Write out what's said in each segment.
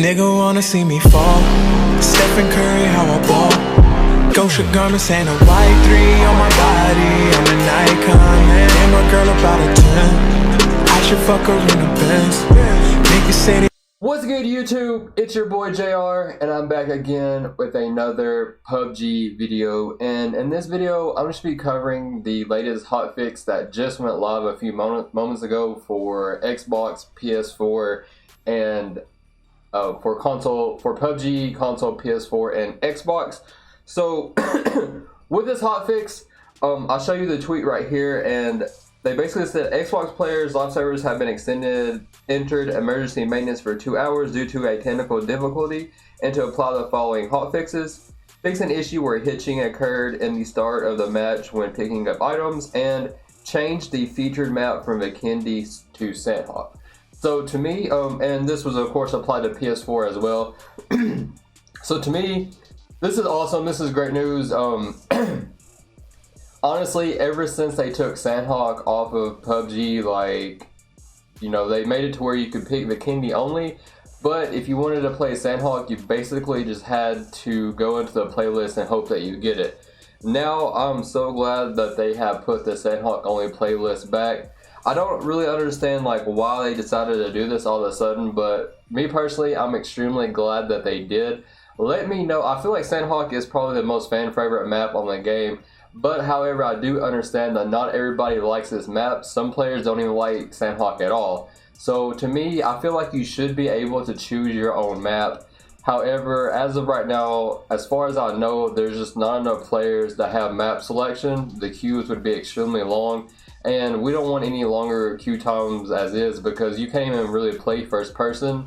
Nigga wanna see me fall. Stephen Curry, how I ball. Gosha garments and a white 3 on my body. I'm an icon, man. And my girl about a 10. I should fuck her in the Benz. Niggas say they. What's good, YouTube? It's your boy JR, and I'm back again with another PUBG video. And in this video, I'm just be covering the latest hotfix that just went live a few moments ago for Xbox, PS4, and for PUBG console, PS4, and Xbox. So with this hotfix, I'll show you the tweet right here, and they basically said Xbox players' live servers have been entered emergency maintenance for 2 hours due to a technical difficulty, and to apply the following hotfixes: fix an issue where hitching occurred in the start of the match when picking up items, and change the featured map from Vikendi to Sanhok. So to me, and this was of course applied to PS4 as well. So to me, this is awesome. This is great news. Honestly, ever since they took Sanhok off of PUBG, like, you know, they made it to where you could pick Vikendi only, but if you wanted to play Sanhok, you basically just had to go into the playlist and hope that you get it. Now, I'm so glad that they have put the Sanhok only playlist back. I don't really understand, like, why they decided to do this all of a sudden, but me personally, I'm extremely glad that they did. Let me know. I feel like Sanhok is probably the most fan favorite map on the game. But however, I do understand that not everybody likes this map. Some players don't even like Sanhok at all. So to me, I feel like you should be able to choose your own map. However, as of right now, as far as I know, there's just not enough players that have map selection. The queues would be extremely long, and we don't want any longer queue times as is, because you can't even really play first person.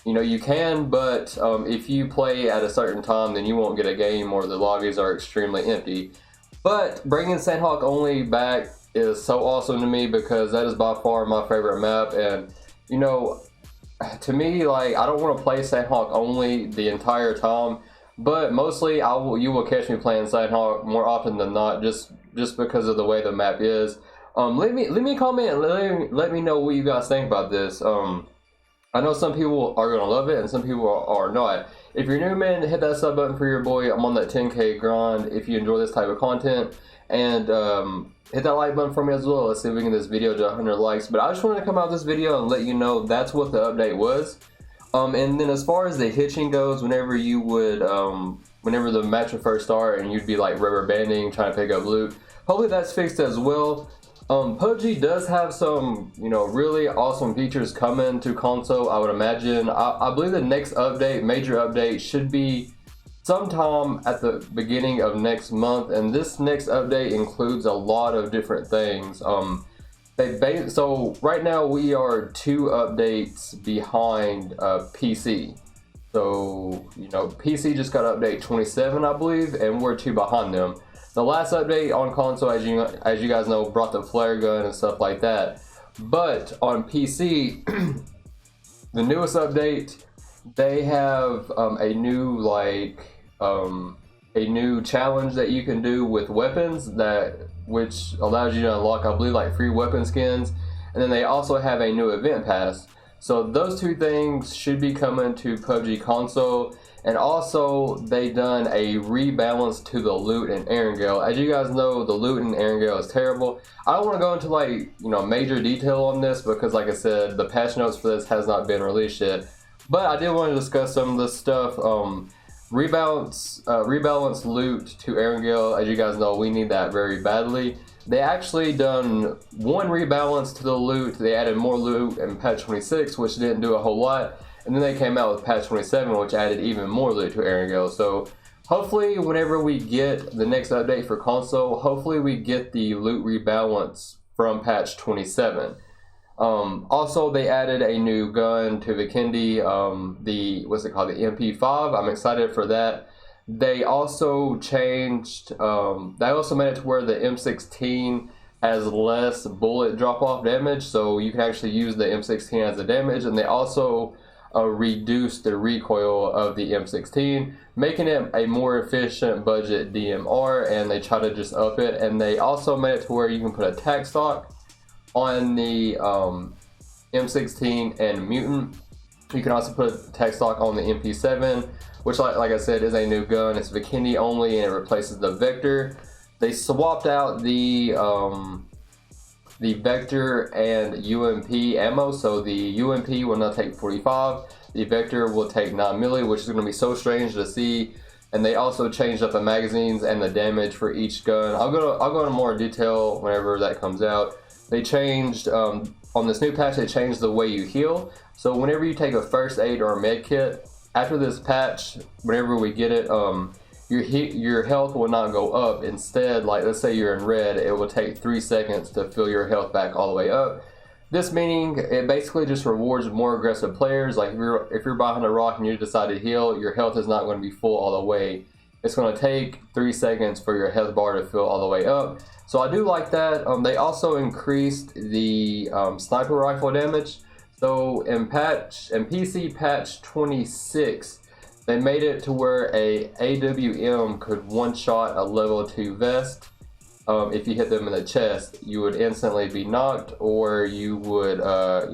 You know, you can, but if you play at a certain time, then you won't get a game, or the lobbies are extremely empty. But bringing Sanhok only back is so awesome to me, because that is by far my favorite map. And, you know, to me, like, I don't want to play Sanhok only the entire time, but mostly you will catch me playing Sanhok more often than not, just because of the way the map is. Let me comment, let me know what you guys think about this. I know some people are gonna love it and some people are not. If you're new, man, hit that sub button for your boy. I'm on that 10K grind if you enjoy this type of content. And hit that like button for me as well. Let's see if we can get this video to 100 likes. But I just wanted to come out with this video and let you know that's what the update was. And then as far as the hitching goes, whenever you would, whenever the match would first start and you'd be like rubber banding, trying to pick up loot, hopefully that's fixed as well. PUBG does have some, you know, really awesome features coming to console, I would imagine. I believe the next update, major update, should be sometime at the beginning of next month, and this next update includes a lot of different things. So right now we are 2 updates behind PC. So, you know, PC just got update 27, I believe, and we're 2 behind them. The last update on console, as you guys know, brought the flare gun and stuff like that. But on PC, the newest update, they have a new challenge that you can do with weapons, which allows you to unlock, I believe, like free weapon skins. And then they also have a new event pass. So those 2 things should be coming to PUBG console. And also, they done a rebalance to the loot in Erangel. As you guys know, the loot in Erangel is terrible. I don't want to go into, like, you know, major detail on this, because like I said, the patch notes for this has not been released yet. But I did want to discuss some of this stuff. Rebalance loot to Erangel. As you guys know, we need that very badly. They actually done 1 rebalance to the loot. They added more loot in patch 26, which didn't do a whole lot. And then they came out with patch 27, which added even more loot to Erangel. So hopefully whenever we get the next update for console, hopefully we get the loot rebalance from patch 27. Also, they added a new gun to Vikendi, what's it called, the MP5. I'm excited for that. They also changed, they also made it to where the M16 has less bullet drop-off damage, so you can actually use the M16 as a damage. And they also reduce the recoil of the M16, making it a more efficient budget DMR, and they try to just up it. And they also made it to where you can put a tac stock on the M16 and Mutant, You can also put a text lock on the MP7, which like I said is a new gun. It's vikendi only and it replaces the Vector. They swapped out the Vector and UMP ammo, so the UMP will now take 45, the Vector will take 9mm, which is going to be so strange to see. And they also changed up the magazines and the damage for each gun. I'll go into more detail whenever that comes out. They changed on this new patch. They changed the way you heal. So whenever you take a first aid or a med kit, after this patch, whenever we get it, your health will not go up. Instead, like let's say you're in red, it will take 3 seconds to fill your health back all the way up. This meaning it basically just rewards more aggressive players. Like if you're behind a rock and you decide to heal, your health is not going to be full all the way. It's going to take 3 seconds for your health bar to fill all the way up. So I do like that. They also increased the sniper rifle damage. So in PC patch 26, they made it to where a AWM could one-shot a level 2 vest. If you hit them in the chest, you would instantly be knocked, or you would,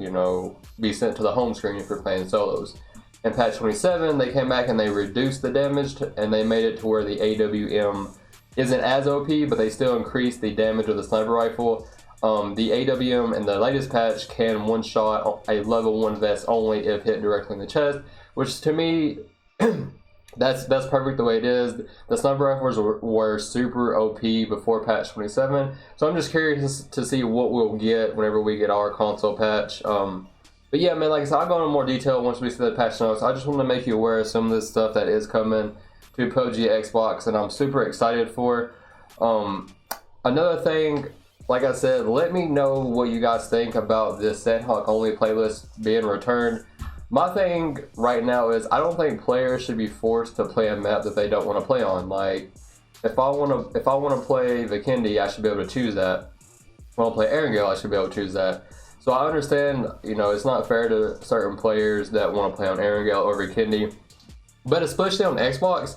you know, be sent to the home screen if you're playing solos. In patch 27, they came back and they reduced the damage, and they made it to where the AWM isn't as OP, but they still increased the damage of the sniper rifle. The AWM in the latest patch can one-shot a level 1 vest only if hit directly in the chest, which to me, that's perfect the way it is. The sniper rifles were super OP before patch 27, so I'm just curious to see what we'll get whenever we get our console patch. But yeah, man, like I said, I'll go into more detail once we see the patch notes. I just want to make you aware of some of this stuff that is coming to PUBG Xbox, and I'm super excited for. Another thing, like I said, let me know what you guys think about this Sanhok only playlist being returned. My thing right now is I don't think players should be forced to play a map that they don't want to play on. Like, if I want to play Vikendi, I should be able to choose that. If I want to play Erangel, I should be able to choose that. So I understand, you know, it's not fair to certain players that want to play on Erangel or Vikendi, but especially on Xbox,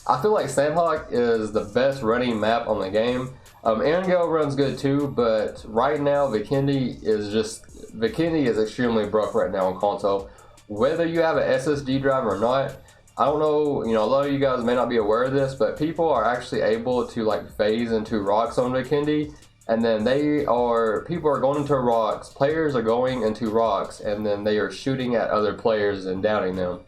I feel like Sanhok is the best running map on the game. Erangel runs good too, but right now Vikendi is extremely broke right now on console. Whether you have an SSD drive or not, I don't know, you know, a lot of you guys may not be aware of this, but people are actually able to like phase into rocks on Vikendi, and then people are going into rocks, players are going into rocks, and then they are shooting at other players and downing them.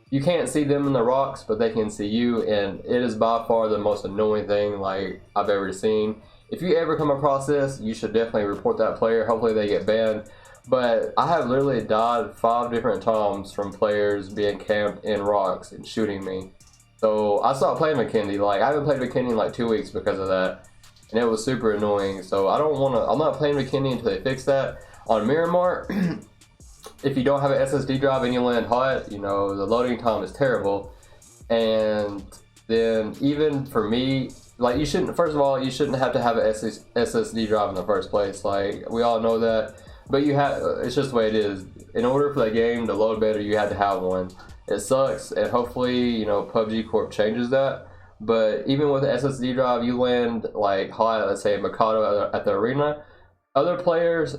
You can't see them in the rocks, but they can see you, and it is by far the most annoying thing like I've ever seen. If you ever come across this, you should definitely report that player. Hopefully they get banned. But I have literally died 5 different times from players being camped in rocks and shooting me. So I stopped playing Vikendi. Like, I haven't played Vikendi in like 2 weeks because of that, and it was super annoying. So I'm not playing Vikendi until they fix that. On Miramar, if you don't have an SSD drive and you land hot, you know, the loading time is terrible. And then even for me, like, first of all, you shouldn't have to have an SSD drive in the first place. Like, we all know that. But it's just the way it is. In order for the game to load better, you had to have one. It sucks, and hopefully, you know, PUBG Corp changes that. But even with the SSD drive, you land like hot, let's say Mikado at the arena. Other players,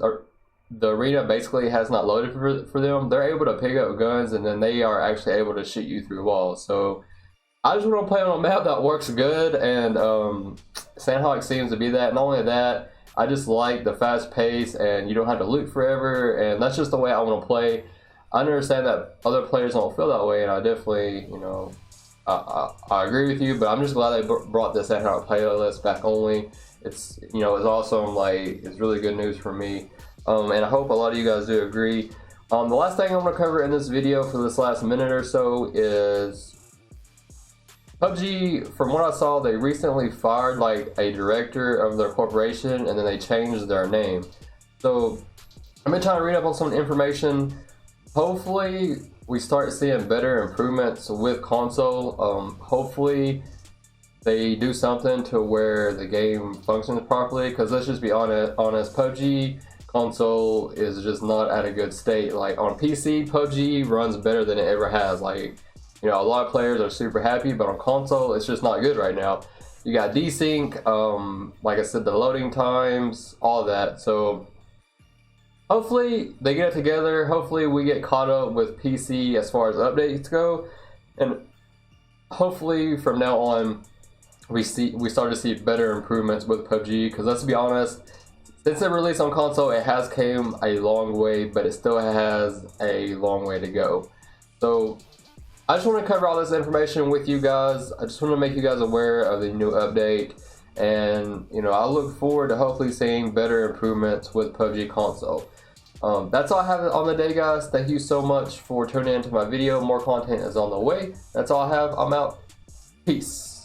the arena basically has not loaded for them. They're able to pick up guns, and then they are actually able to shoot you through walls. So I just want to play on a map that works good, and Sanhok seems to be that. Not only that, I just like the fast pace, and you don't have to loot forever, and that's just the way I want to play. I understand that other players don't feel that way, and I definitely, you know, I agree with you, but I'm just glad they brought this Sanhok playlist back only. It's, you know, it's awesome. Like, it's really good news for me, and I hope a lot of you guys do agree. The last thing I'm going to cover in this video for this last minute or so is PUBG. From what I saw, they recently fired like a director of their corporation, and then they changed their name. So I've been trying to read up on some information. Hopefully we start seeing better improvements with console. Hopefully they do something to where the game functions properly, because let's just be honest, PUBG console is just not at a good state. Like, on PC, PUBG runs better than it ever has. Like, you know, a lot of players are super happy, but on console, it's just not good right now. You got desync, like I said, the loading times, all that. So hopefully they get it together. Hopefully we get caught up with PC as far as updates go, and hopefully from now on we start to see better improvements with PUBG. Because let's be honest, since it released on console, it has came a long way, but it still has a long way to go. So I just want to cover all this information with you guys. I just want to make you guys aware of the new update, and you know, I look forward to hopefully seeing better improvements with PUBG console. That's all I have on the day, guys. Thank you so much for tuning into my video. More content is on the way. That's all I have. I'm out. Peace.